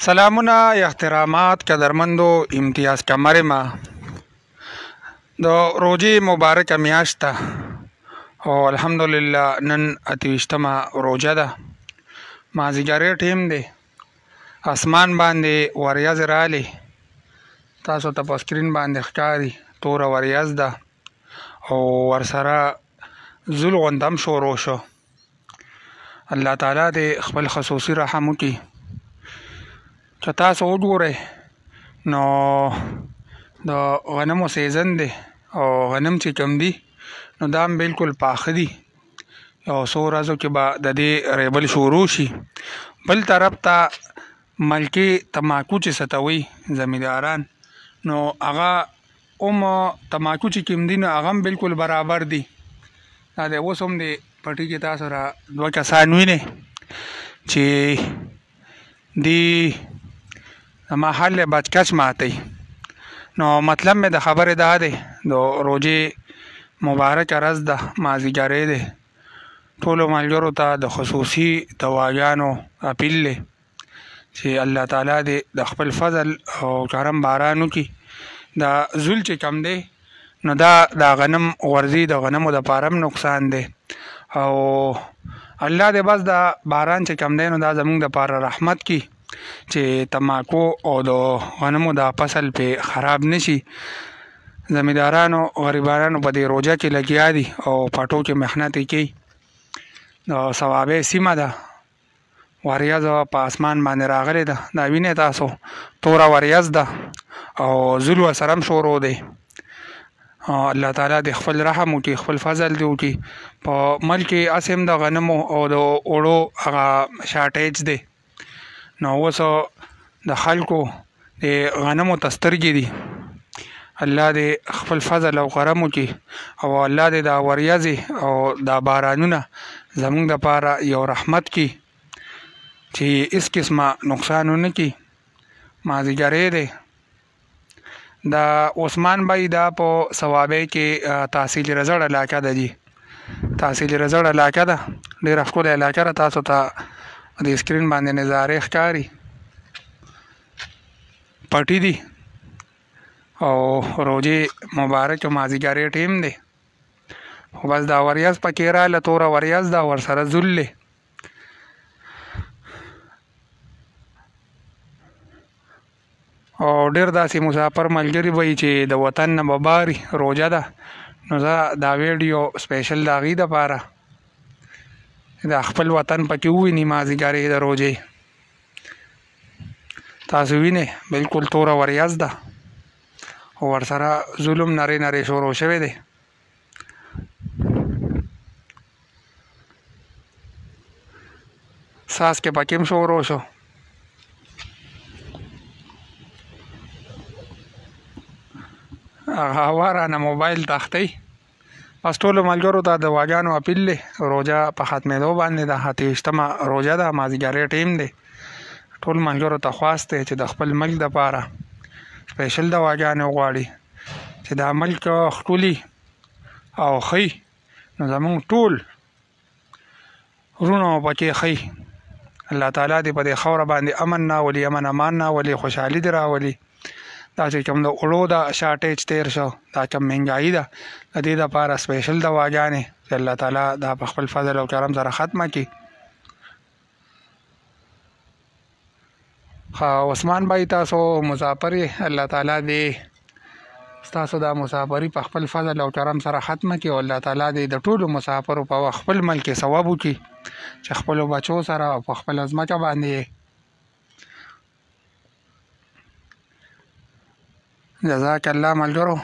سلامونه احترامات قدرمندو امتیاز کمر ما د روزي مبارکه میاشت ده او الحمدلله نن 28مه روزه ده. مازدیګری ټیم دی، اسمان باندې وریځ رالی، تاسو ته په سکرین باندې ښکاري توره وریځ ده او ورسره زول غوندې هم شروع شو. الله تعالی دې خپل خصوصي رحم وکړي. که تاسو وګورئ نو د غنمو سیزن دی او غنم چې کوم دي نو دا هم بالکل پاخه دي، یو څو ورځو کې به د دې ریبل شروع شي. بل طرف ته ملکي تماکو چې څه ته وایي زمینداران، نو هغه هم تماکو چې کوم دي نو هغه هم بالکل برابر دي. دا دی اوس هم د پټي کې تاسو را دوه کسان وینئ چې دی د محل بچکچ ماتئ. نو مطلب مې د خبرې دا دی، د روزې مبارکه ورځ ده، مازدیګری دی، ټولو ملګرو ته د خصوصي دعاګانو اپیل دی چې الله تعالی دې د خپل فضل او کرم باران وکړي. دا زول چې کم دی نو دا د غنم ورځي د غنمو د پاره هم نقصان دی او الله دې بس دا باران چې کم دی نو دا زمونږ د پاره رحمت کړي چې تماکو او د غنمو دا فصل په خراب نشي. زمیندارانو غریبانو په دې روزه کې لګیا دي او پټو کې محنت کوي. د ثوابې سیمه ده، وریځ په اسمان باندې راغلې ده، دا وینئ تاسو توره وریځ ده او زول ورسره هم شروع دی. الله تعالی دې خپل رحم وکړي، خپل فضل دې وکړي. په ملک کې هسې هم د غنمو او د اوړو هغه شارټیج دی، نو اوس د خلکو د غنمو ته سترګې دي. الله دې خپل فضل او کرم وکړي او الله دې دا وریځې او دا بارانونه زمونږ دپاره یو رحمت کړي چې هېڅ قسمه نقصان ونه کړي. مازدیګری دی، دا عثمان بھائی دا په ثوابۍ کې تحصیل رزړ علاقه ده جی، تحصیل رزړ علاقه ده، ډېره ښکلې علاقه ده. تاسو ته د سکرین باندې نظارې ښکاري، پټي دي او روزې مبارک مازدیګری ټیم دی. خو بس دا وریځ پکې راله، توره وریځ ده، ورسره زول دی. او ډېر داسې مسافر ملګري به وي چې د وطن نه به باري روزه ده، نو زه دا ویډیو سپیشل د هغوی دپاره د خپل وطن پکې وویني مازدیګرۍ د روزې. تاسو وینئ بالکل توره وریځ ده او ورسره ظلم نرۍ نرۍ شروع شوی دی. څاڅکې پکې هم شروع شو. هوا رانه موبایل تختی. بس ټولو ملګرو ته د دعاګانو اپیل دی، روزه په ختمېدو باندې ده، 28مه روزه ده، مازدیګری ټیم دی. ټول ملګرو ته خواست دی چې د خپل ملک دپاره سپیشل دعاګانې وغواړي چې دا ملک ښکلي او ښه نو زمونږ ټول وروڼو پکې ښه. الله تعالی دې په دې خاوره باندې امن راولي، امن امان راولي، خوشحالي دې راولي. دا چې کوم د اوړو د شارټیج تیر شو، دا کوم مهنګایي ده، د دې دپاره سپیشل دواګانې چې الله تعالی دا په خپل فضل او کرم سره ختمه کړي. عثمان بھائی تاسو مسافر یې، الله تعالی دې ستاسو دا مسافري په خپل فضل او کرم سره ختمه کړي او الله تعالی دې د ټولو مسافرو په خپل ملک کې ثواب وکړي چې خپلو بچو سره او په خپله ځمکه باندې. جزاک الله ملګرو.